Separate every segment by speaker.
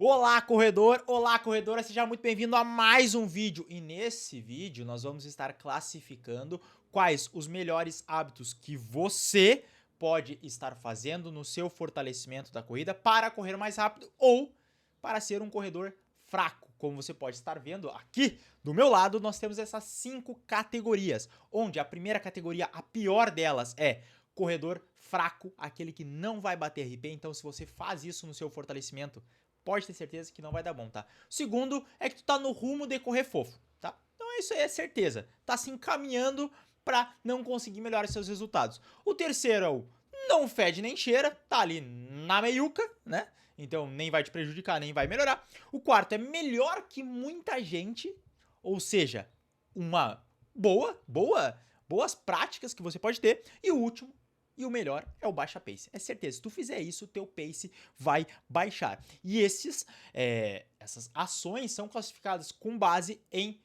Speaker 1: Olá, corredor! Olá, corredora! Seja muito bem-vindo a mais um vídeo. E nesse vídeo nós vamos estar classificando quais os melhores hábitos que você pode estar fazendo no seu fortalecimento da corrida para correr mais rápido ou para ser um corredor fraco. Como você pode estar vendo aqui do meu lado, nós temos essas 5 categorias, onde a primeira categoria, a pior delas, é corredor fraco, aquele que não vai bater RP. Então, se você faz isso no seu fortalecimento, pode ter certeza que não vai dar bom, tá? O segundo é que tu tá no rumo de correr fofo, tá? Então isso aí é certeza. Tá se encaminhando pra não conseguir melhorar seus resultados. O terceiro é o não fede nem cheira, tá ali na meiuca, né? Então nem vai te prejudicar, nem vai melhorar. O quarto é melhor que muita gente, ou seja, uma boas práticas que você pode ter. E o último e o melhor é o baixa pace. É certeza, se tu fizer isso, o teu pace vai baixar. E essas ações são classificadas com base em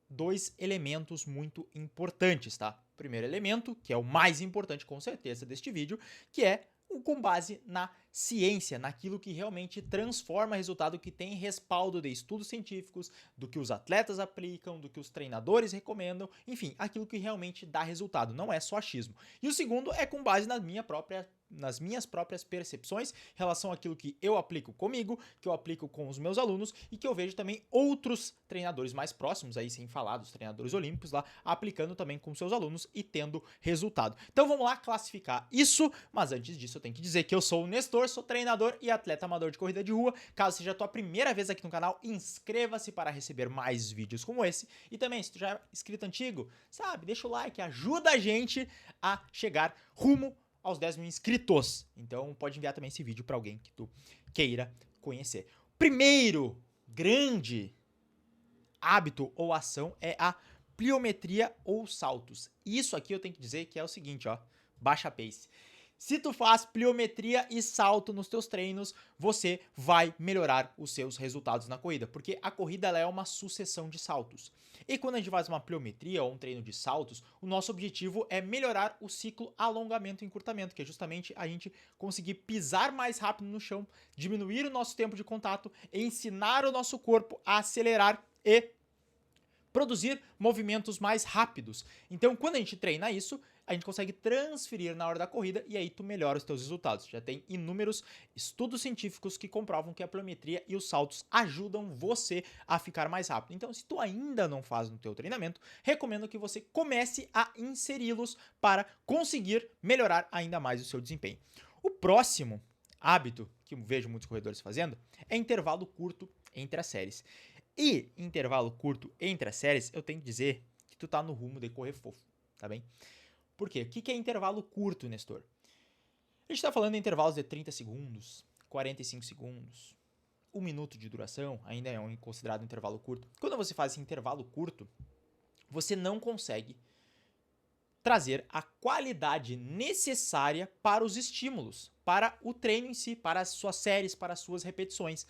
Speaker 1: dois elementos muito importantes, tá? O primeiro elemento, que é o mais importante com certeza deste vídeo, que é com base na ciência, naquilo que realmente transforma resultado, que tem respaldo de estudos científicos, do que os atletas aplicam, do que os treinadores recomendam, enfim, aquilo que realmente dá resultado, não é só achismo. E o segundo é com base nas minhas próprias percepções em relação àquilo que eu aplico comigo, que eu aplico com os meus alunos e que eu vejo também outros treinadores mais próximos, aí sem falar dos treinadores olímpicos lá, aplicando também com seus alunos e tendo resultado. Então vamos lá classificar isso, mas antes disso eu tenho que dizer que eu sou o Nestor, sou treinador e atleta amador de corrida de rua. Caso seja a tua primeira vez aqui no canal, inscreva-se para receber mais vídeos como esse. E também, se tu já é inscrito antigo, sabe, deixa o like, ajuda a gente a chegar rumo aos 10 mil inscritos. Então pode enviar também esse vídeo para alguém que tu queira conhecer. Primeiro grande hábito ou ação é a pliometria ou saltos. Isso aqui eu tenho que dizer que é o seguinte, ó, baixa pace. Se tu faz pliometria e salto nos teus treinos, você vai melhorar os seus resultados na corrida, porque a corrida ela é uma sucessão de saltos. E quando a gente faz uma pliometria ou um treino de saltos, o nosso objetivo é melhorar o ciclo alongamento e encurtamento, que é justamente a gente conseguir pisar mais rápido no chão, diminuir o nosso tempo de contato, ensinar o nosso corpo a acelerar e produzir movimentos mais rápidos. Então, quando a gente treina isso, a gente consegue transferir na hora da corrida e aí tu melhora os teus resultados. Já tem inúmeros estudos científicos que comprovam que a pliometria e os saltos ajudam você a ficar mais rápido. Então, se tu ainda não faz no teu treinamento, recomendo que você comece a inseri-los para conseguir melhorar ainda mais o seu desempenho. O próximo hábito que eu vejo muitos corredores fazendo é intervalo curto entre as séries. E intervalo curto entre as séries, eu tenho que dizer que tu tá no rumo de correr fofo, tá bem? Por quê? O que é intervalo curto, Nestor? A gente tá falando de intervalos de 30 segundos, 45 segundos, 1 minuto de duração, ainda é considerado um intervalo curto. Quando você faz esse intervalo curto, você não consegue trazer a qualidade necessária para os estímulos, para o treino em si, para as suas séries, para as suas repetições.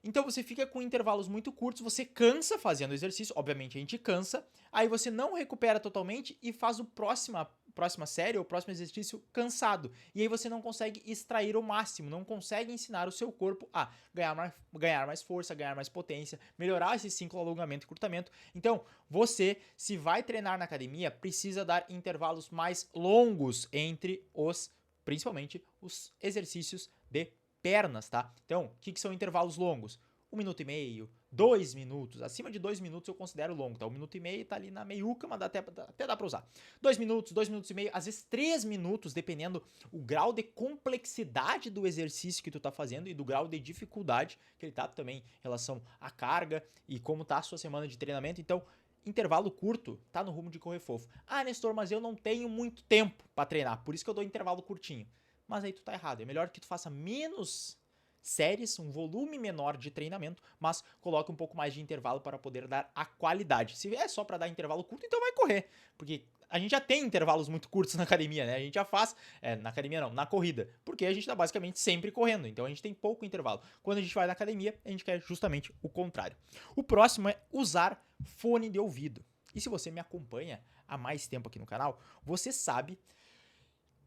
Speaker 1: Então você fica com intervalos muito curtos, você cansa fazendo o exercício, obviamente a gente cansa, aí você não recupera totalmente e faz próxima série ou próximo exercício cansado. E aí você não consegue extrair o máximo, não consegue ensinar o seu corpo a ganhar mais força, ganhar mais potência, melhorar esse ciclo alongamento e curtamento. Então, você, se vai treinar na academia, precisa dar intervalos mais longos entre principalmente os exercícios de pernas, tá? Então, o que são intervalos longos? 1 minuto e meio, 2 minutos. Acima de 2 minutos eu considero longo, tá? 1 minuto e meio tá ali na meiuca, mas até dá pra usar. 2 minutos, 2 minutos e meio, às vezes 3 minutos, dependendo o grau de complexidade do exercício que tu tá fazendo e do grau de dificuldade que ele tá também em relação à carga e como tá a sua semana de treinamento. Então, intervalo curto tá no rumo de correr fofo. Ah, Nestor, mas eu não tenho muito tempo pra treinar, por isso que eu dou intervalo curtinho. Mas aí tu tá errado. É melhor que tu faça menos séries, um volume menor de treinamento, mas coloque um pouco mais de intervalo para poder dar a qualidade. Se é só para dar intervalo curto, então vai correr, porque a gente já tem intervalos muito curtos na academia, né? A gente já faz, na academia não, na corrida, porque a gente tá basicamente sempre correndo, então a gente tem pouco intervalo. Quando a gente vai na academia, a gente quer justamente o contrário. O próximo é usar fone de ouvido. E se você me acompanha há mais tempo aqui no canal, você sabe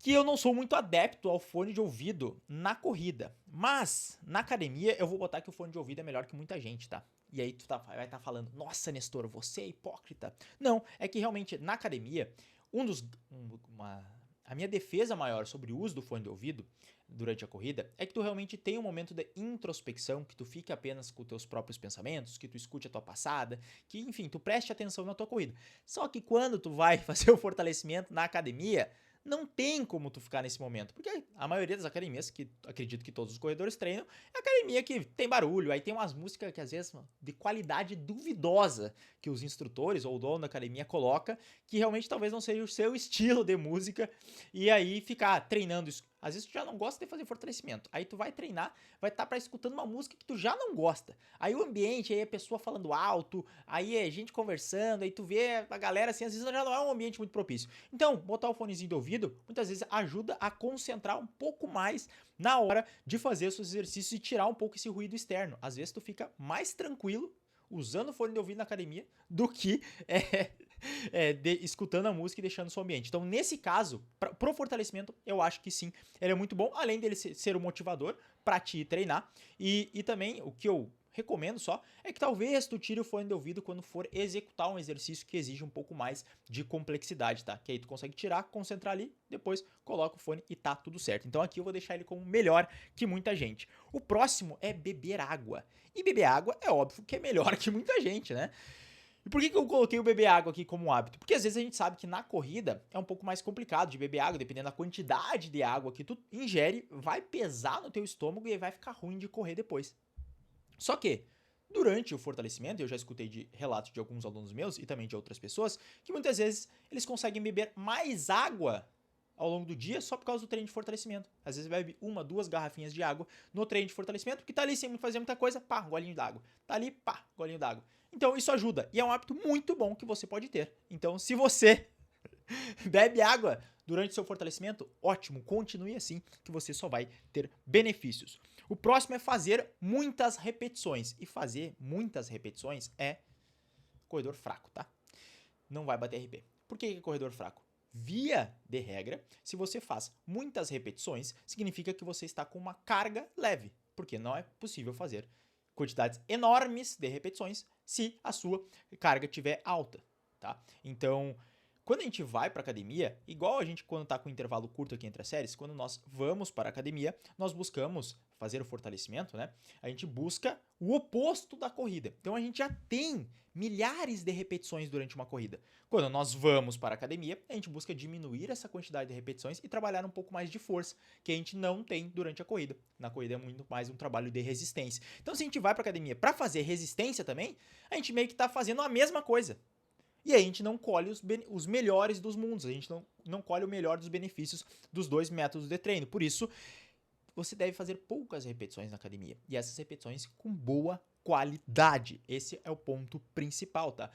Speaker 1: que eu não sou muito adepto ao fone de ouvido na corrida. Mas, na academia, eu vou botar que o fone de ouvido é melhor que muita gente, tá? E aí tu vai estar falando, nossa, Nestor, você é hipócrita. Não, é que realmente, na academia, a minha defesa maior sobre o uso do fone de ouvido durante a corrida é que tu realmente tem um momento de introspecção, que tu fique apenas com os teus próprios pensamentos, que tu escute a tua passada, que, enfim, tu preste atenção na tua corrida. Só que quando tu vai fazer o fortalecimento na academia, não tem como tu ficar nesse momento, porque a maioria das academias, que acredito que todos os corredores treinam, é academia que tem barulho, aí tem umas músicas que às vezes de qualidade duvidosa que os instrutores ou o dono da academia coloca, que realmente talvez não seja o seu estilo de música, e aí ficar treinando isso. Às vezes tu já não gosta de fazer fortalecimento, aí tu vai treinar, vai estar para escutando uma música que tu já não gosta. Aí o ambiente, aí a pessoa falando alto, aí é gente conversando, aí tu vê a galera assim, às vezes já não é um ambiente muito propício. Então, botar o fonezinho de ouvido, muitas vezes ajuda a concentrar um pouco mais na hora de fazer os seus exercícios e tirar um pouco esse ruído externo. Às vezes tu fica mais tranquilo usando o fone de ouvido na academia do que escutando a música e deixando o seu ambiente. Então, nesse caso, pro fortalecimento, eu acho que sim, ele é muito bom, além dele ser um motivador pra te treinar. E também, o que eu recomendo só, é que talvez tu tire o fone de ouvido quando for executar um exercício que exige um pouco mais de complexidade, tá? Que aí tu consegue tirar, concentrar ali, depois coloca o fone e tá tudo certo. Então aqui eu vou deixar ele como melhor que muita gente. O próximo é beber água. E beber água é óbvio que é melhor que muita gente, né? E por que eu coloquei o beber água aqui como hábito? Porque às vezes a gente sabe que na corrida é um pouco mais complicado de beber água, dependendo da quantidade de água que tu ingere, vai pesar no teu estômago e vai ficar ruim de correr depois. Só que, durante o fortalecimento, eu já escutei de relatos de alguns alunos meus e também de outras pessoas, que muitas vezes eles conseguem beber mais água ao longo do dia só por causa do treino de fortalecimento. Às vezes bebe 1, 2 garrafinhas de água no treino de fortalecimento, porque tá ali sem fazer muita coisa, pá, golinho d'água. Tá ali, pá, golinho d'água. Então isso ajuda e é um hábito muito bom que você pode ter. Então se você bebe água durante seu fortalecimento, ótimo, continue assim que você só vai ter benefícios. O próximo é fazer muitas repetições. E fazer muitas repetições é corredor fraco, tá? Não vai bater RP. Por que é corredor fraco? Via de regra, se você faz muitas repetições, significa que você está com uma carga leve, porque não é possível fazer quantidades enormes de repetições se a sua carga estiver alta, tá? Então, quando a gente vai para academia, igual a gente quando tá com um intervalo curto aqui entre as séries, quando nós vamos para a academia, nós buscamos fazer o fortalecimento, né? A gente busca o oposto da corrida. Então a gente já tem milhares de repetições durante uma corrida. Quando nós vamos para a academia, a gente busca diminuir essa quantidade de repetições e trabalhar um pouco mais de força, que a gente não tem durante a corrida. Na corrida é muito mais um trabalho de resistência. Então se a gente vai para a academia para fazer resistência também, a gente meio que tá fazendo a mesma coisa. E aí a gente não colhe os melhores dos mundos, a gente não colhe o melhor dos benefícios dos dois métodos de treino. Por isso, você deve fazer poucas repetições na academia. E essas repetições com boa qualidade. Esse é o ponto principal, tá?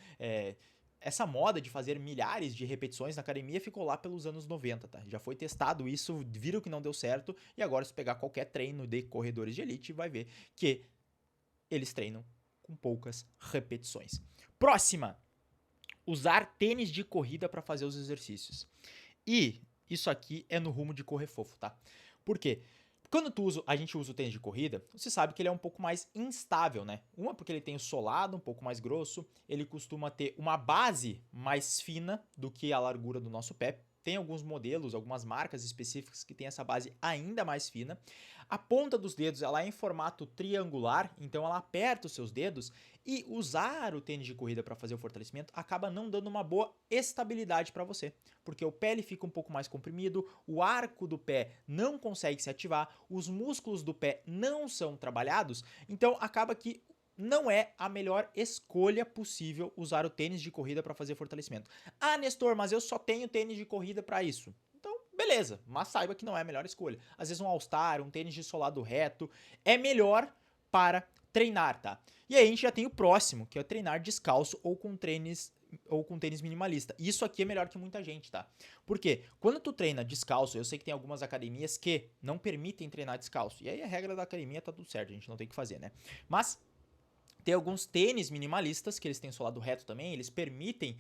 Speaker 1: Essa moda de fazer milhares de repetições na academia ficou lá pelos anos 90, tá? Já foi testado isso, viram que não deu certo, e agora se pegar qualquer treino de corredores de elite, vai ver que eles treinam com poucas repetições. Próxima! Usar tênis de corrida para fazer os exercícios. E isso aqui é no rumo de correr fofo, tá? Por quê? Quando a gente usa o tênis de corrida, você sabe que ele é um pouco mais instável, né? Uma, porque ele tem o solado um pouco mais grosso, ele costuma ter uma base mais fina do que a largura do nosso pé. Tem alguns modelos, algumas marcas específicas que tem essa base ainda mais fina. A ponta dos dedos ela é em formato triangular, então ela aperta os seus dedos e usar o tênis de corrida para fazer o fortalecimento acaba não dando uma boa estabilidade para você, porque o pé ele fica um pouco mais comprimido, o arco do pé não consegue se ativar, os músculos do pé não são trabalhados, então acaba que não é a melhor escolha possível usar o tênis de corrida para fazer fortalecimento. Ah, Nestor, mas eu só tenho tênis de corrida para isso. Então, beleza, mas saiba que não é a melhor escolha. Às vezes um All-Star, um tênis de solado reto é melhor para treinar, tá? E aí a gente já tem o próximo, que é treinar descalço ou com tênis minimalista. Isso aqui é melhor que muita gente, tá? Porque quando tu treina descalço, eu sei que tem algumas academias que não permitem treinar descalço. E aí a regra da academia tá tudo certo, a gente não tem o que fazer, né? Mas Tem alguns tênis minimalistas, que eles têm solado reto também, eles permitem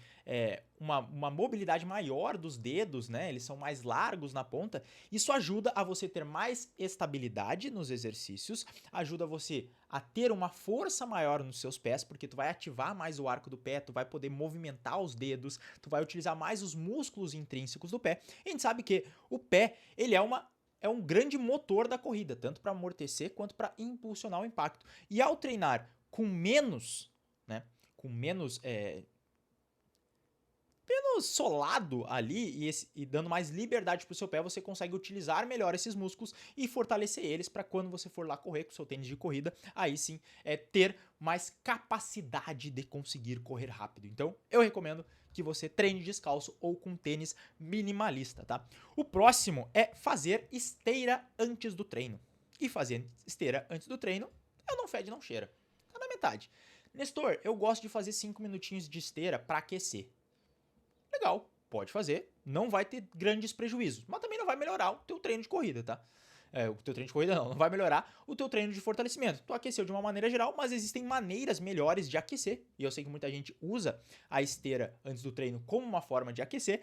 Speaker 1: uma mobilidade maior dos dedos, né? Eles são mais largos na ponta. Isso ajuda a você ter mais estabilidade nos exercícios, ajuda você a ter uma força maior nos seus pés, porque tu vai ativar mais o arco do pé, tu vai poder movimentar os dedos, tu vai utilizar mais os músculos intrínsecos do pé. E a gente sabe que o pé, ele é um grande motor da corrida, tanto para amortecer quanto para impulsionar o impacto. E ao treinar com menos, né, com menos solado ali e dando mais liberdade pro seu pé, você consegue utilizar melhor esses músculos e fortalecer eles para quando você for lá correr com o seu tênis de corrida, aí sim ter mais capacidade de conseguir correr rápido. Então, eu recomendo que você treine descalço ou com tênis minimalista, tá? O próximo é fazer esteira antes do treino. E fazer esteira antes do treino, não fede, não cheira. Tá na metade. Nestor, eu gosto de fazer 5 minutinhos de esteira para aquecer. Legal, pode fazer, não vai ter grandes prejuízos, mas também não vai melhorar o teu treino de corrida, tá? O teu treino de corrida não vai melhorar o teu treino de fortalecimento. Tu aqueceu de uma maneira geral, mas existem maneiras melhores de aquecer, e eu sei que muita gente usa a esteira antes do treino como uma forma de aquecer.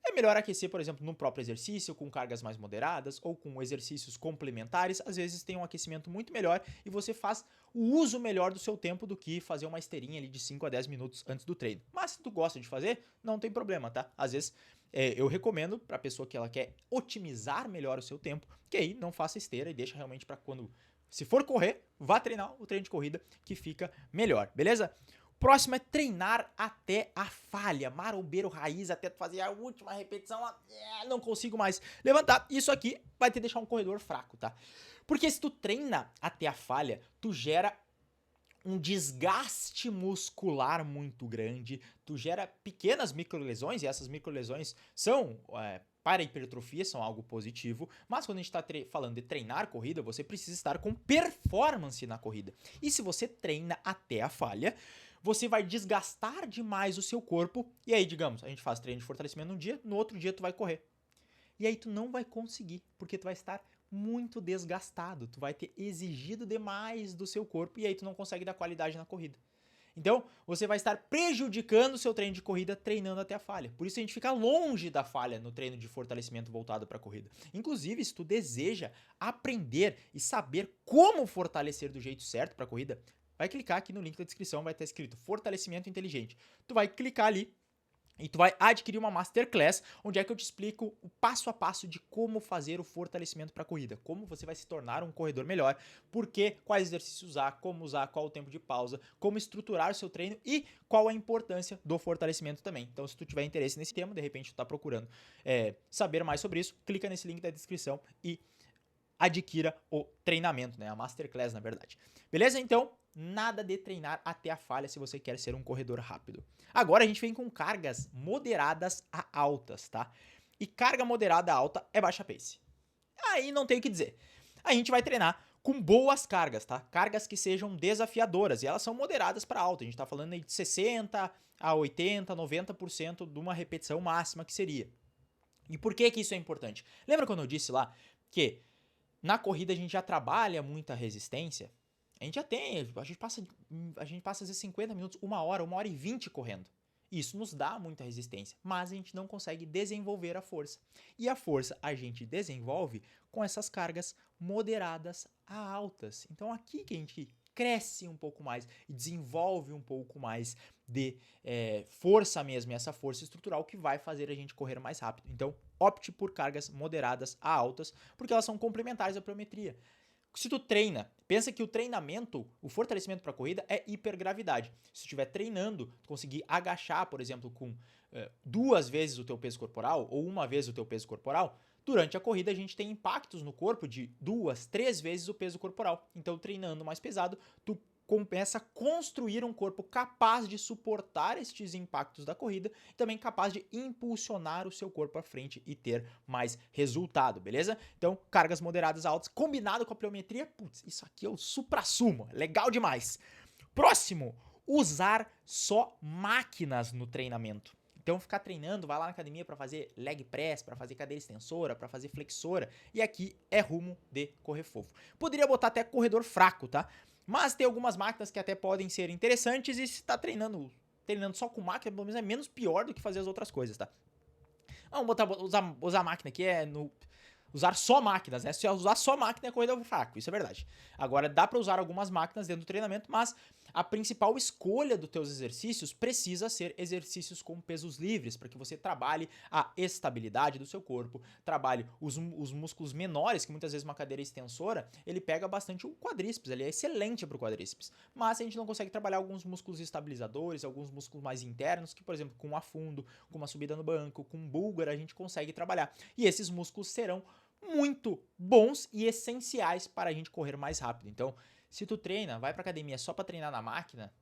Speaker 1: É melhor aquecer, por exemplo, no próprio exercício, com cargas mais moderadas ou com exercícios complementares. Às vezes tem um aquecimento muito melhor e você faz o uso melhor do seu tempo do que fazer uma esteirinha ali de 5 a 10 minutos antes do treino. Mas se tu gosta de fazer, não tem problema, tá? Às vezes eu recomendo para a pessoa que ela quer otimizar melhor o seu tempo, que aí não faça esteira e deixa realmente para quando, se for correr, vá treinar o treino de corrida que fica melhor, beleza? Próximo é treinar até a falha, marombeiro raiz, até tu fazer a última repetição, não consigo mais levantar. Isso aqui vai te deixar um corredor fraco, tá? Porque se tu treina até a falha, tu gera um desgaste muscular muito grande, tu gera pequenas microlesões, e essas microlesões são para a hipertrofia, são algo positivo, mas quando a gente está falando de treinar corrida, você precisa estar com performance na corrida. E se você treina até a falha, você vai desgastar demais o seu corpo, e aí, digamos, a gente faz treino de fortalecimento num dia, no outro dia tu vai correr. E aí tu não vai conseguir, porque tu vai estar muito desgastado, tu vai ter exigido demais do seu corpo, e aí tu não consegue dar qualidade na corrida. Então, você vai estar prejudicando o seu treino de corrida treinando até a falha. Por isso a gente fica longe da falha no treino de fortalecimento voltado para a corrida. Inclusive, se tu deseja aprender e saber como fortalecer do jeito certo para a corrida, vai clicar aqui no link da descrição, vai estar escrito Fortalecimento Inteligente. Tu vai clicar ali e tu vai adquirir uma Masterclass, onde é que eu te explico o passo a passo de como fazer o fortalecimento para a corrida, como você vai se tornar um corredor melhor, quais exercícios usar, como usar, qual o tempo de pausa, como estruturar o seu treino e qual a importância do fortalecimento também. Então, se tu tiver interesse nesse tema, de repente tu tá procurando saber mais sobre isso, clica nesse link da descrição e adquira o treinamento, né? A Masterclass, na verdade. Beleza? Então, nada de treinar até a falha se você quer ser um corredor rápido. Agora a gente vem com cargas moderadas a altas, tá? E carga moderada a alta é baixa pace. Aí não tem o que dizer. A gente vai treinar com boas cargas, tá? Cargas que sejam desafiadoras e elas são moderadas para alta. A gente tá falando aí de 60 a 80, 90% de uma repetição máxima que seria. E por que isso é importante? Lembra quando eu disse lá que na corrida a gente já trabalha muita resistência? A gente já tem, a gente passa às vezes 50 minutos, 1 hora e 20 correndo. Isso nos dá muita resistência, mas a gente não consegue desenvolver a força. E a força a gente desenvolve com essas cargas moderadas a altas. Então aqui que a gente cresce um pouco mais e desenvolve um pouco mais de força mesmo, e essa força estrutural que vai fazer a gente correr mais rápido. Então opte por cargas moderadas a altas, porque elas são complementares à pliometria. Se tu treina, pensa que o treinamento, o fortalecimento para a corrida é hipergravidade. Se tu estiver treinando, tu conseguir agachar, por exemplo, com 2 vezes o teu peso corporal ou 1 vez o teu peso corporal, durante a corrida a gente tem impactos no corpo de 2, 3 vezes o peso corporal. Então, treinando mais pesado, tu começa a construir um corpo capaz de suportar estes impactos da corrida e também capaz de impulsionar o seu corpo à frente e ter mais resultado, beleza? Então, cargas moderadas altas, combinado com a pliometria, putz, isso aqui é o suprassumo, legal demais. Próximo, usar só máquinas no treinamento. Então, ficar treinando, vai lá na academia para fazer leg press, para fazer cadeira extensora, para fazer flexora, e aqui é rumo de correr fofo. Poderia botar até corredor fraco, tá? Mas tem algumas máquinas que até podem ser interessantes e se tá treinando só com máquina, pelo menos é menos pior do que fazer as outras coisas, tá? Vamos usar máquina aqui, usar só máquinas, né? Se usar só máquina, a corrida é fraco, isso é verdade. Agora, dá para usar algumas máquinas dentro do treinamento, mas a principal escolha dos teus exercícios precisa ser exercícios com pesos livres, para que você trabalhe a estabilidade do seu corpo, trabalhe os músculos menores, que muitas vezes uma cadeira extensora, ele pega bastante o quadríceps, ele é excelente para o quadríceps, mas a gente não consegue trabalhar alguns músculos estabilizadores, alguns músculos mais internos, que por exemplo, com um afundo, com uma subida no banco, com um búlgaro, a gente consegue trabalhar. E esses músculos serão muito bons e essenciais para a gente correr mais rápido. Então, se tu treina, vai pra academia só pra treinar na máquina,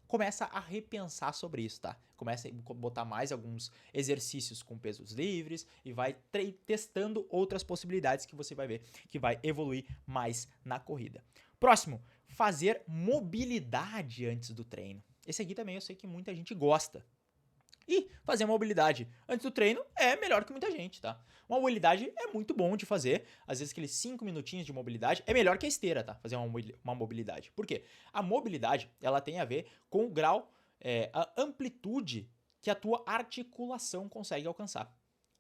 Speaker 1: começa a repensar sobre isso, tá? Começa a botar mais alguns exercícios com pesos livres e vai testando outras possibilidades que você vai ver que vai evoluir mais na corrida. Próximo, fazer mobilidade antes do treino. Esse aqui também eu sei que muita gente gosta. E fazer uma mobilidade antes do treino é melhor que muita gente, tá? Uma mobilidade é muito bom de fazer. Às vezes aqueles 5 minutinhos de mobilidade é melhor que a esteira, tá? Fazer uma mobilidade. Por quê? A mobilidade, ela tem a ver com o grau, a amplitude que a tua articulação consegue alcançar.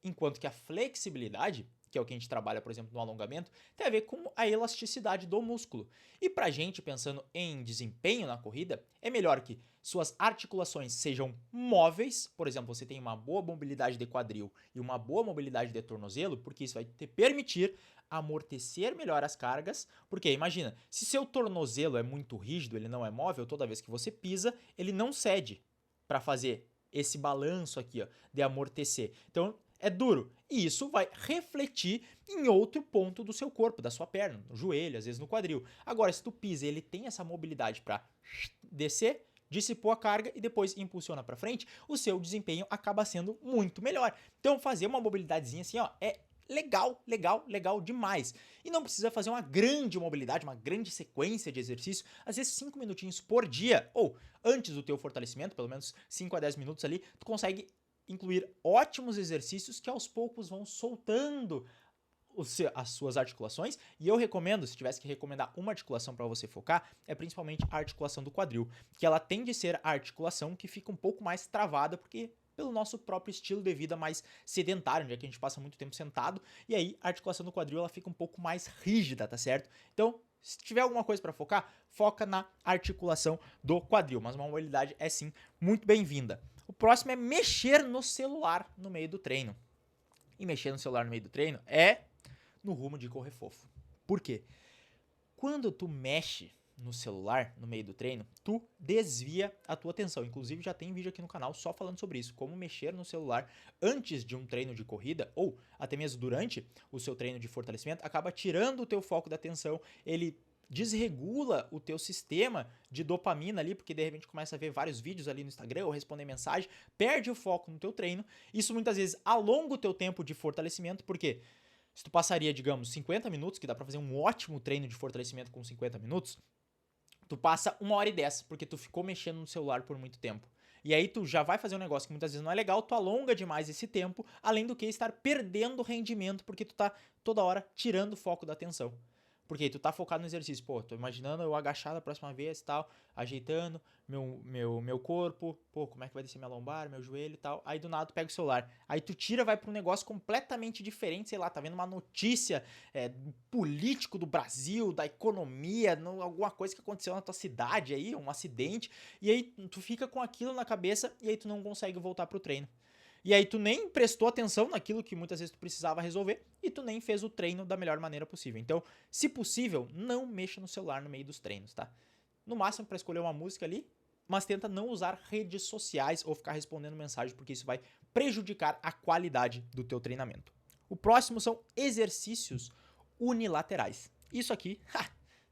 Speaker 1: Enquanto que a flexibilidade, que é o que a gente trabalha, por exemplo, no alongamento, tem a ver com a elasticidade do músculo. E pra gente, pensando em desempenho na corrida, é melhor que suas articulações sejam móveis, por exemplo, você tem uma boa mobilidade de quadril e uma boa mobilidade de tornozelo, porque isso vai te permitir amortecer melhor as cargas, porque imagina, se seu tornozelo é muito rígido, ele não é móvel, toda vez que você pisa, ele não cede para fazer esse balanço aqui, ó, de amortecer. Então, é duro. E isso vai refletir em outro ponto do seu corpo, da sua perna, no joelho, às vezes no quadril. Agora, se tu pisa e ele tem essa mobilidade para descer, dissipou a carga e depois impulsiona para frente, o seu desempenho acaba sendo muito melhor. Então, fazer uma mobilidadezinha assim, ó, é legal demais. E não precisa fazer uma grande mobilidade, uma grande sequência de exercício, às vezes 5 minutinhos por dia, ou antes do teu fortalecimento, pelo menos 5 a 10 minutos ali, tu consegue incluir ótimos exercícios que aos poucos vão soltando as suas articulações. E eu recomendo, se tivesse que recomendar uma articulação para você focar, é principalmente a articulação do quadril, que ela tende a ser a articulação que fica um pouco mais travada, porque pelo nosso próprio estilo de vida mais sedentário, já que a gente passa muito tempo sentado, e aí a articulação do quadril ela fica um pouco mais rígida, tá certo? Então, se tiver alguma coisa para focar, foca na articulação do quadril, mas uma mobilidade é sim muito bem-vinda. O próximo é mexer no celular no meio do treino. E mexer no celular no meio do treino é no rumo de correr fofo. Por quê? Quando tu mexe no celular no meio do treino, tu desvia a tua atenção. Inclusive já tem vídeo aqui no canal só falando sobre isso, como mexer no celular antes de um treino de corrida ou até mesmo durante o seu treino de fortalecimento, acaba tirando o teu foco da atenção, ele desregula o teu sistema de dopamina ali, porque de repente começa a ver vários vídeos ali no Instagram ou responder mensagem, perde o foco no teu treino. Isso muitas vezes alonga o teu tempo de fortalecimento, porque se tu passaria, digamos, 50 minutos, que dá pra fazer um ótimo treino de fortalecimento com 50 minutos, tu passa 1h10, porque tu ficou mexendo no celular por muito tempo. E aí tu já vai fazer um negócio que muitas vezes não é legal, tu alonga demais esse tempo, além do que estar perdendo rendimento, porque tu tá toda hora tirando o foco da atenção. Porque tu tá focado no exercício. Pô, tô imaginando eu agachar da próxima vez e tal, ajeitando meu corpo. Pô, como é que vai descer minha lombar, meu joelho e tal. Aí do nada tu pega o celular. Aí tu tira, vai pra um negócio completamente diferente, sei lá, tá vendo uma notícia político do Brasil, da economia, alguma coisa que aconteceu na tua cidade aí, um acidente. E aí tu fica com aquilo na cabeça e aí tu não consegue voltar pro treino. E aí tu nem prestou atenção naquilo que muitas vezes tu precisava resolver e tu nem fez o treino da melhor maneira possível. Então, se possível, não mexa no celular no meio dos treinos, tá? No máximo para escolher uma música ali, mas tenta não usar redes sociais ou ficar respondendo mensagem, porque isso vai prejudicar a qualidade do teu treinamento. O próximo são exercícios unilaterais. Isso aqui,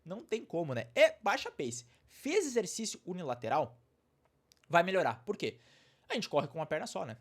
Speaker 1: não tem como, né? É baixa pace. Fez exercício unilateral, vai melhorar. Por quê? A gente corre com uma perna só, né?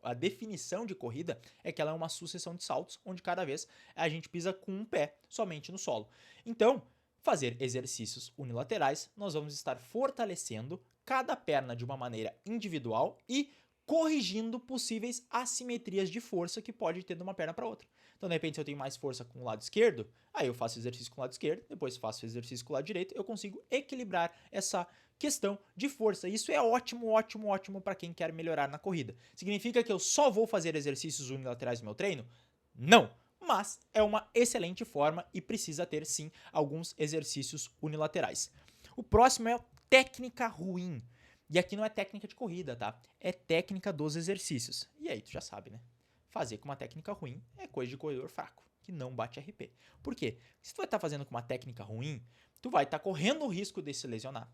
Speaker 1: A definição de corrida é que ela é uma sucessão de saltos, onde cada vez a gente pisa com um pé somente no solo. Então, fazer exercícios unilaterais, nós vamos estar fortalecendo cada perna de uma maneira individual e corrigindo possíveis assimetrias de força que pode ter de uma perna para outra. Então, de repente, se eu tenho mais força com o lado esquerdo, aí eu faço exercício com o lado esquerdo, depois faço exercício com o lado direito, eu consigo equilibrar essa questão de força. Isso é ótimo, ótimo, ótimo para quem quer melhorar na corrida. Significa que eu só vou fazer exercícios unilaterais no meu treino? Não! Mas é uma excelente forma e precisa ter, sim, alguns exercícios unilaterais. O próximo é técnica ruim. E aqui não é técnica de corrida, tá? É técnica dos exercícios. E aí tu já sabe, né? Fazer com uma técnica ruim é coisa de corredor fraco, que não bate RP. Por quê? Se tu vai estar fazendo com uma técnica ruim, tu vai estar correndo o risco de se lesionar.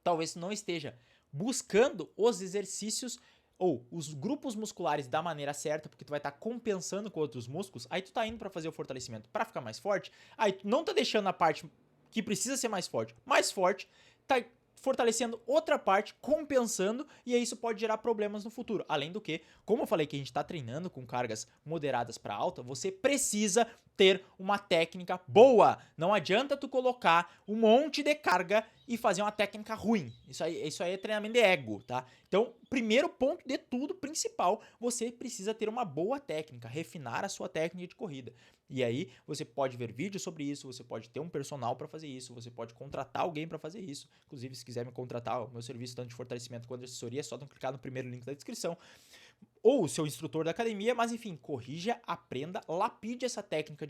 Speaker 1: Talvez tu não esteja buscando os exercícios ou os grupos musculares da maneira certa, porque tu vai estar compensando com outros músculos, aí tu tá indo para fazer o fortalecimento para ficar mais forte, aí tu não tá deixando a parte que precisa ser mais forte, tá fortalecendo outra parte, compensando, e aí isso pode gerar problemas no futuro. Além do que, como eu falei que a gente está treinando com cargas moderadas para alta, você precisa ter uma técnica boa. Não adianta tu colocar um monte de carga e fazer uma técnica ruim. Isso aí é treinamento de ego, tá? Então, primeiro ponto de tudo, principal, você precisa ter uma boa técnica, refinar a sua técnica de corrida. E aí, você pode ver vídeos sobre isso, você pode ter um personal para fazer isso, você pode contratar alguém para fazer isso. Inclusive, se quiser me contratar, o meu serviço tanto de fortalecimento quanto de assessoria, é só não clicar no primeiro link da descrição. Ou o seu instrutor da academia, mas enfim, corrija, aprenda, lapide essa técnica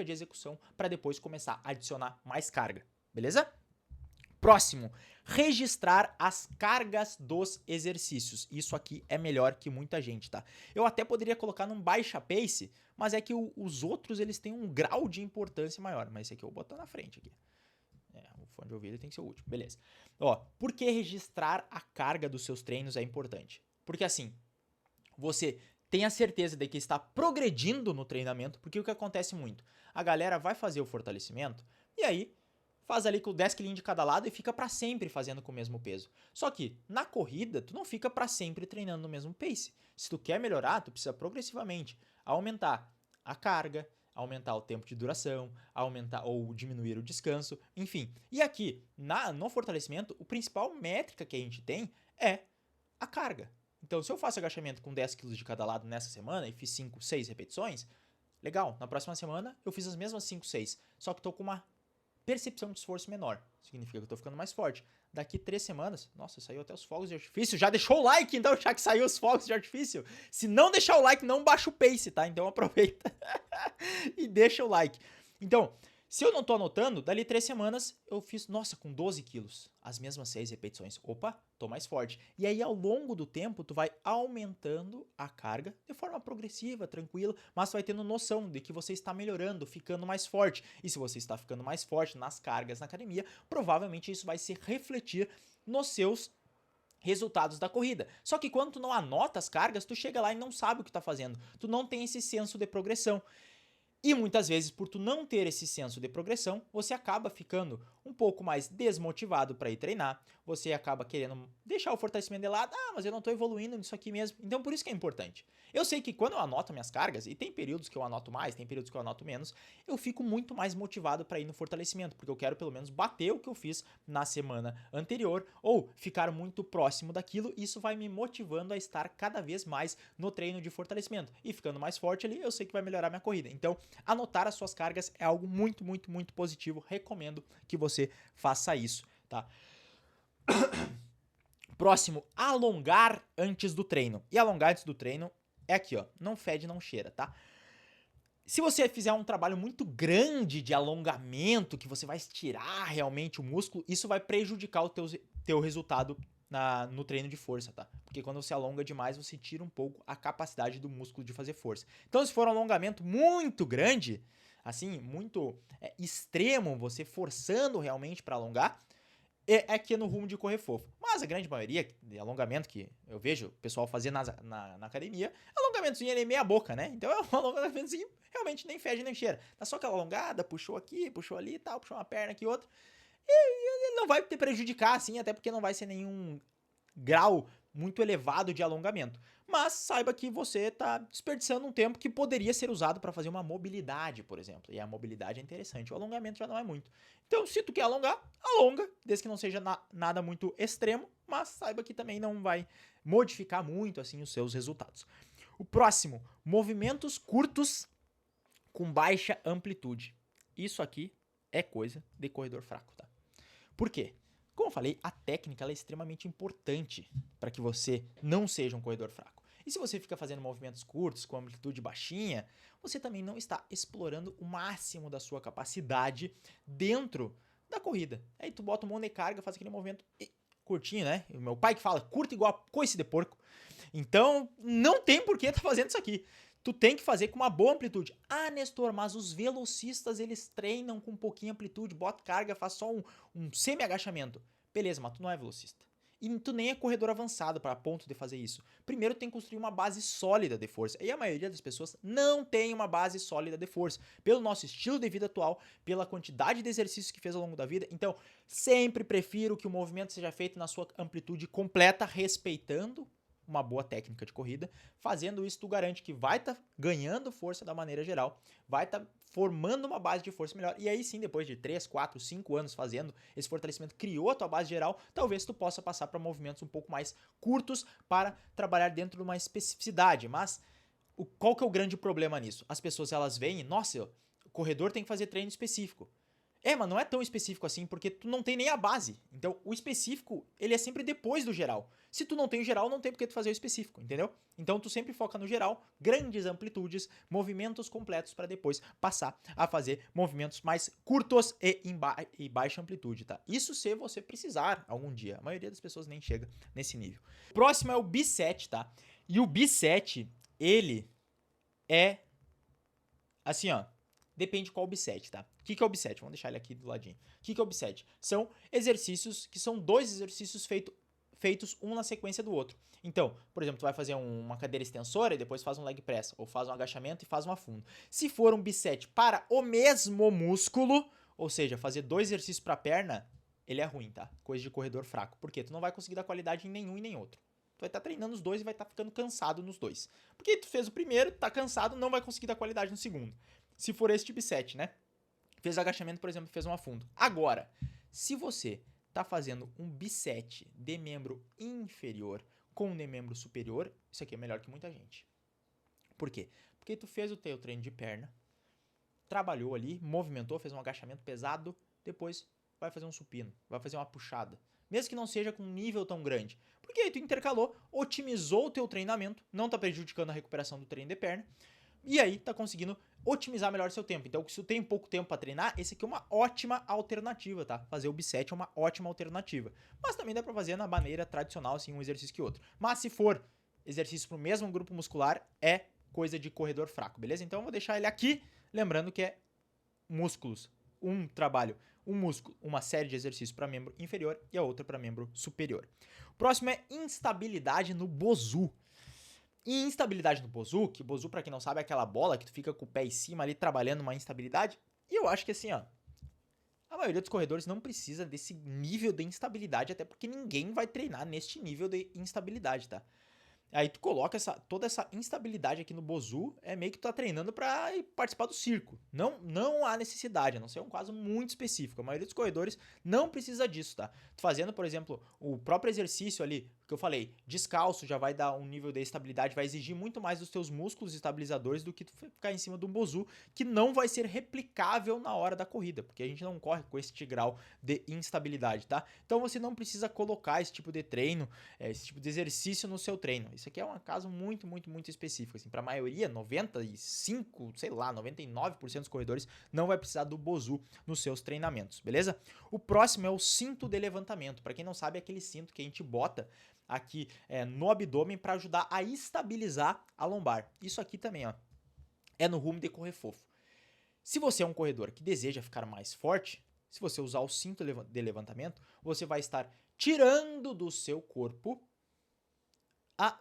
Speaker 1: de execução para depois começar a adicionar mais carga, beleza? Próximo, registrar as cargas dos exercícios. Isso aqui é melhor que muita gente, tá? Eu até poderia colocar num baixa pace, mas é que os outros eles têm um grau de importância maior. Mas esse aqui eu vou botar na frente aqui. O fone de ouvido tem que ser o último, beleza. Ó, por que registrar a carga dos seus treinos é importante? Porque assim, você tem a certeza de que está progredindo no treinamento, porque o que acontece muito? A galera vai fazer o fortalecimento e aí faz ali com 10 kg de cada lado e fica para sempre fazendo com o mesmo peso. Só que na corrida, tu não fica para sempre treinando no mesmo pace. Se tu quer melhorar, tu precisa progressivamente aumentar a carga, aumentar o tempo de duração, aumentar ou diminuir o descanso, enfim. E aqui, no fortalecimento, o principal métrica que a gente tem é a carga. Então, se eu faço agachamento com 10 kg de cada lado nessa semana e fiz 5, 6 repetições, legal. Na próxima semana, eu fiz as mesmas 5, 6, só que tô com uma percepção de esforço menor. Significa que eu tô ficando mais forte. Daqui 3 semanas, nossa, saiu até os fogos de artifício. Já deixou o like, então, já que saiu os fogos de artifício? Se não deixar o like, não baixa o pace, tá? Então aproveita e deixa o like. Então, se eu não tô anotando, dali 3 semanas eu fiz, nossa, com 12 quilos, as mesmas 6 repetições. Opa, tô mais forte. E aí, ao longo do tempo, tu vai aumentando a carga de forma progressiva, tranquila, mas tu vai tendo noção de que você está melhorando, ficando mais forte. E se você está ficando mais forte nas cargas na academia, provavelmente isso vai se refletir nos seus resultados da corrida. Só que quando tu não anota as cargas, tu chega lá e não sabe o que tá fazendo. Tu não tem esse senso de progressão. E muitas vezes, por tu não ter esse senso de progressão, você acaba ficando um pouco mais desmotivado para ir treinar, você acaba querendo deixar o fortalecimento de lado, mas eu não tô evoluindo nisso aqui mesmo. Então, por isso que é importante. Eu sei que quando eu anoto minhas cargas, e tem períodos que eu anoto mais, tem períodos que eu anoto menos, eu fico muito mais motivado para ir no fortalecimento, porque eu quero pelo menos bater o que eu fiz na semana anterior, ou ficar muito próximo daquilo, e isso vai me motivando a estar cada vez mais no treino de fortalecimento. E ficando mais forte ali, eu sei que vai melhorar minha corrida. Então, anotar as suas cargas é algo muito, muito, muito positivo. Recomendo que você faça isso, tá? Próximo, alongar antes do treino. E alongar antes do treino é aqui, ó. Não fede, não cheira, tá? Se você fizer um trabalho muito grande de alongamento, que você vai estirar realmente o músculo, isso vai prejudicar o teu resultado no treino de força, tá? Porque quando você alonga demais, você tira um pouco a capacidade do músculo de fazer força. Então, se for um alongamento muito grande, assim, muito extremo, você forçando realmente para alongar, é aqui no rumo de correr fofo. Mas a grande maioria de alongamento que eu vejo o pessoal fazer na academia, alongamentozinho é meia boca, né? Então é um alongamentozinho realmente nem fede nem cheira. Tá só aquela alongada, puxou aqui, puxou ali e tal, puxou uma perna aqui e outra. E ele não vai te prejudicar, assim, até porque não vai ser nenhum grau muito elevado de alongamento. Mas saiba que você está desperdiçando um tempo que poderia ser usado para fazer uma mobilidade, por exemplo. E a mobilidade é interessante, o alongamento já não é muito. Então, se tu quer alongar, alonga, desde que não seja nada muito extremo, mas saiba que também não vai modificar muito assim os seus resultados. O próximo, movimentos curtos com baixa amplitude. Isso aqui é coisa de corredor fraco, tá? Por quê? Como eu falei, a técnica ela é extremamente importante para que você não seja um corredor fraco. E se você fica fazendo movimentos curtos com amplitude baixinha, você também não está explorando o máximo da sua capacidade dentro da corrida. Aí tu bota um monte de carga, faz aquele movimento curtinho, né? O meu pai que fala, curto igual a coice de porco. Então, não tem por que estar fazendo isso aqui. Tu tem que fazer com uma boa amplitude. Ah, Nestor, mas os velocistas, eles treinam com pouquinha amplitude, bota carga, faz só um semi-agachamento. Beleza, mas tu não é velocista. E tu nem é corredor avançado para ponto de fazer isso. Primeiro tem que construir uma base sólida de força. E a maioria das pessoas não tem uma base sólida de força. Pelo nosso estilo de vida atual, pela quantidade de exercícios que fez ao longo da vida. Então, sempre prefiro que o movimento seja feito na sua amplitude completa, respeitando uma boa técnica de corrida. Fazendo isso, tu garante que vai estar ganhando força da maneira geral, vai estar formando uma base de força melhor. E aí sim, depois de 3, 4, 5 anos fazendo esse fortalecimento, criou a tua base geral, talvez tu possa passar para movimentos um pouco mais curtos para trabalhar dentro de uma especificidade. Mas qual que é o grande problema nisso? As pessoas elas veem, nossa, o corredor tem que fazer treino específico. Mas não é tão específico assim, porque tu não tem nem a base. Então, o específico, ele é sempre depois do geral. Se tu não tem o geral, não tem porque tu fazer o específico, entendeu? Então, tu sempre foca no geral, grandes amplitudes, movimentos completos para depois passar a fazer movimentos mais curtos e baixa amplitude, tá? Isso se você precisar algum dia. A maioria das pessoas nem chega nesse nível. O próximo é o B7, tá? E o B7, ele é assim, ó. Depende qual B7, tá? O que é o B7? Vamos deixar ele aqui do ladinho. O que é o B7? São exercícios que são dois exercícios feitos um na sequência do outro. Então, por exemplo, tu vai fazer uma cadeira extensora e depois faz um leg press, ou faz um agachamento e faz um afundo. Se for um B7 para o mesmo músculo, ou seja, fazer dois exercícios para a perna, ele é ruim, tá? Coisa de corredor fraco. Por quê? Tu não vai conseguir dar qualidade em nenhum e nem outro. Tu vai estar treinando os dois e vai estar ficando cansado nos dois. Porque tu fez o primeiro, tá cansado, não vai conseguir dar qualidade no segundo. Se for esse tipo 7, né? Fez agachamento, por exemplo, fez um afundo. Agora, se você tá fazendo um B7 de membro inferior com um de membro superior, isso aqui é melhor que muita gente. Por quê? Porque tu fez o teu treino de perna, trabalhou ali, movimentou, fez um agachamento pesado, depois vai fazer um supino, vai fazer uma puxada. Mesmo que não seja com um nível tão grande. Porque aí tu intercalou, otimizou o teu treinamento, não tá prejudicando a recuperação do treino de perna, e aí tá conseguindo otimizar melhor seu tempo. Então, se tu tem pouco tempo para treinar, esse aqui é uma ótima alternativa, tá? Fazer o B7 é uma ótima alternativa. Mas também dá para fazer na maneira tradicional, assim, um exercício que outro. Mas se for exercício pro mesmo grupo muscular, é coisa de corredor fraco, beleza? Então eu vou deixar ele aqui, lembrando que é músculos, um trabalho, um músculo, uma série de exercícios para membro inferior e a outra para membro superior. O próximo é instabilidade no Bosu. E instabilidade no Bosu, que Bosu, pra quem não sabe, é aquela bola que tu fica com o pé em cima ali trabalhando uma instabilidade. E eu acho que assim, ó, a maioria dos corredores não precisa desse nível de instabilidade, até porque ninguém vai treinar neste nível de instabilidade, tá? Aí tu coloca toda essa instabilidade aqui no Bosu, é meio que tu tá treinando pra participar do circo. Não há necessidade, a não ser um caso muito específico. A maioria dos corredores não precisa disso, tá? Tu fazendo, por exemplo, o próprio exercício ali, que eu falei, descalço já vai dar um nível de estabilidade, vai exigir muito mais dos teus músculos estabilizadores do que tu ficar em cima de um Bosu, que não vai ser replicável na hora da corrida, porque a gente não corre com este grau de instabilidade, tá? Então você não precisa colocar esse tipo de treino, esse tipo de exercício no seu treino. Isso aqui é um caso muito, muito, muito específico, assim, para a maioria, 95, sei lá, 99% dos corredores não vai precisar do Bosu nos seus treinamentos, beleza? O próximo é o cinto de levantamento. Para quem não sabe, é aquele cinto que a gente bota aqui no abdômen para ajudar a estabilizar a lombar. Isso aqui também, ó, é no rumo de correr fofo. Se você é um corredor que deseja ficar mais forte, se você usar o cinto de levantamento, você vai estar tirando do seu corpo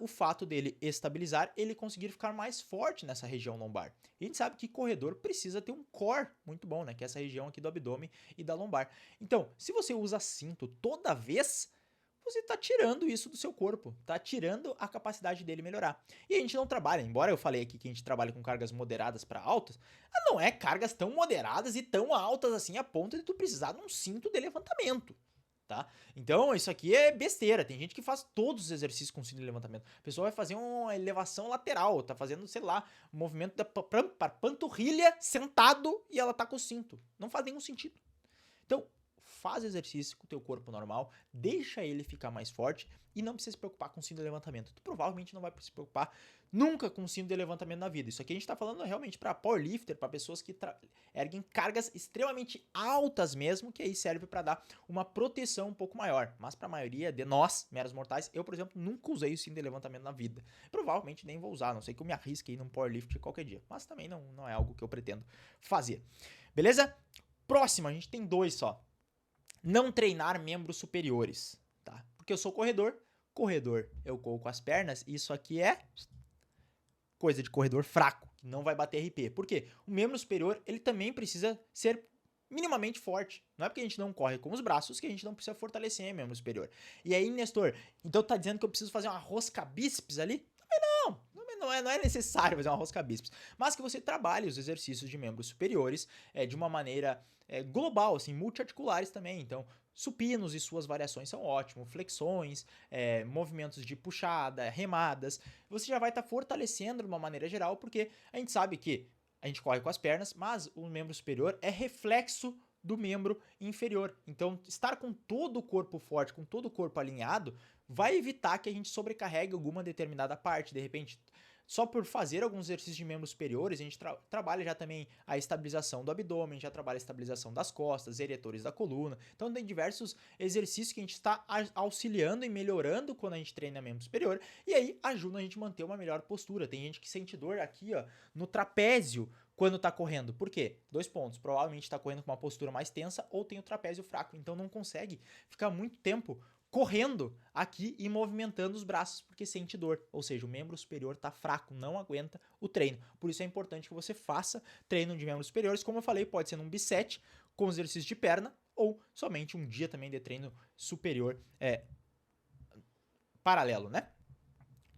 Speaker 1: o fato dele estabilizar, ele conseguir ficar mais forte nessa região lombar. E a gente sabe que corredor precisa ter um core muito bom, né? Que é essa região aqui do abdômen e da lombar. Então, se você usa cinto toda vez, você está tirando isso do seu corpo, está tirando a capacidade dele melhorar. E a gente não trabalha, embora eu falei aqui que a gente trabalha com cargas moderadas para altas, não é cargas tão moderadas e tão altas assim a ponto de tu precisar de um cinto de levantamento. tá? Então, isso aqui é besteira. Tem gente que faz todos os exercícios com cinto de levantamento. A pessoa vai fazer uma elevação lateral, tá fazendo, sei lá, um movimento da panturrilha sentado e ela tá com o cinto. Não faz nenhum sentido. Então, faz exercício com o teu corpo normal, deixa ele ficar mais forte e não precisa se preocupar com cinto de levantamento. Tu provavelmente não vai se preocupar nunca com cinto de levantamento na vida. Isso aqui a gente tá falando realmente para powerlifter, para pessoas que erguem cargas extremamente altas mesmo, que aí serve para dar uma proteção um pouco maior. Mas para a maioria de nós, meros mortais, eu, por exemplo, nunca usei o cinto de levantamento na vida. Provavelmente nem vou usar, a não sei que eu me arrisque aí num powerlifter qualquer dia. Mas também não é algo que eu pretendo fazer. Beleza? Próximo, a gente tem 2 só. Não treinar membros superiores, tá? Porque eu sou corredor, eu corro com as pernas, e isso aqui é coisa de corredor fraco, que não vai bater RP. Por quê? O membro superior, ele também precisa ser minimamente forte. Não é porque a gente não corre com os braços que a gente não precisa fortalecer o membro superior. E aí, Nestor, então tá dizendo que eu preciso fazer uma rosca bíceps ali? Não é necessário fazer uma rosca bíceps, mas que você trabalhe os exercícios de membros superiores de uma maneira global, assim, multiarticulares também. Então, supinos e suas variações são ótimos, flexões, movimentos de puxada, remadas. Você já vai estar fortalecendo de uma maneira geral, porque a gente sabe que a gente corre com as pernas, mas o membro superior é reflexo do membro inferior. Então, estar com todo o corpo forte, com todo o corpo alinhado, vai evitar que a gente sobrecarregue alguma determinada parte. De repente, só por fazer alguns exercícios de membros superiores, a gente trabalha já também a estabilização do abdômen, já trabalha a estabilização das costas, eretores da coluna. Então tem diversos exercícios que a gente está auxiliando e melhorando quando a gente treina membro superior, e aí ajuda a gente a manter uma melhor postura. Tem gente que sente dor aqui, ó, no trapézio quando tá correndo. Por quê? 2 pontos. Provavelmente tá correndo com uma postura mais tensa ou tem o trapézio fraco, então não consegue ficar muito tempo correndo aqui e movimentando os braços porque sente dor, ou seja, o membro superior tá fraco, não aguenta o treino. Por isso é importante que você faça treino de membros superiores, como eu falei, pode ser num bisete com exercício de perna ou somente um dia também de treino superior paralelo, né?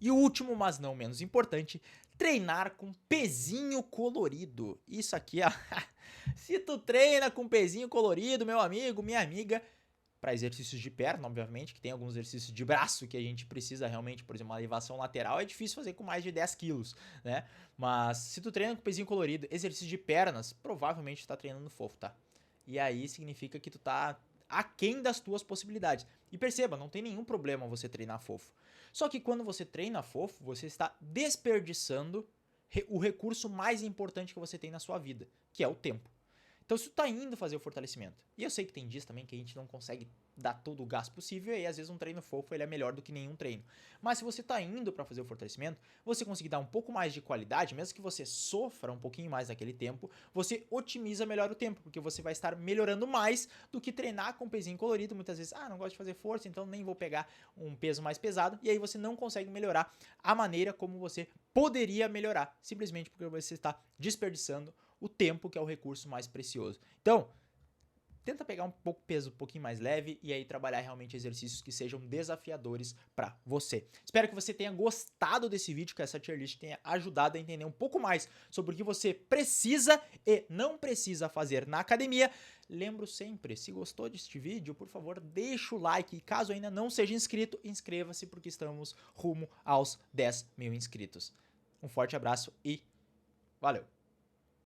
Speaker 1: E o último, mas não menos importante, treinar com pezinho colorido. Isso aqui, ó, se tu treina com pezinho colorido, meu amigo, minha amiga, para exercícios de perna, obviamente, que tem alguns exercícios de braço que a gente precisa realmente, por exemplo, uma elevação lateral é difícil fazer com mais de 10 quilos, né? Mas se tu treina com pezinho colorido, exercício de pernas, provavelmente tu tá treinando fofo, tá? E aí significa que tu tá aquém das tuas possibilidades. E perceba, não tem nenhum problema você treinar fofo. Só que quando você treina fofo, você está desperdiçando o recurso mais importante que você tem na sua vida, que é o tempo. Então, se tu tá indo fazer o fortalecimento, e eu sei que tem dias também que a gente não consegue dar todo o gás possível, e aí às vezes um treino fofo ele é melhor do que nenhum treino. Mas se você tá indo para fazer o fortalecimento, você conseguir dar um pouco mais de qualidade, mesmo que você sofra um pouquinho mais naquele tempo, você otimiza melhor o tempo, porque você vai estar melhorando mais do que treinar com pezinho colorido. Muitas vezes, não gosto de fazer força, então nem vou pegar um peso mais pesado, e aí você não consegue melhorar a maneira como você poderia melhorar, simplesmente porque você está desperdiçando o tempo, que é o recurso mais precioso. Então, tenta pegar um pouco peso um pouquinho mais leve e aí trabalhar realmente exercícios que sejam desafiadores para você. Espero que você tenha gostado desse vídeo, que essa tier list tenha ajudado a entender um pouco mais sobre o que você precisa e não precisa fazer na academia. Lembro sempre, se gostou deste vídeo, por favor, deixa o like e caso ainda não seja inscrito, inscreva-se porque estamos rumo aos 10 mil inscritos. Um forte abraço e valeu!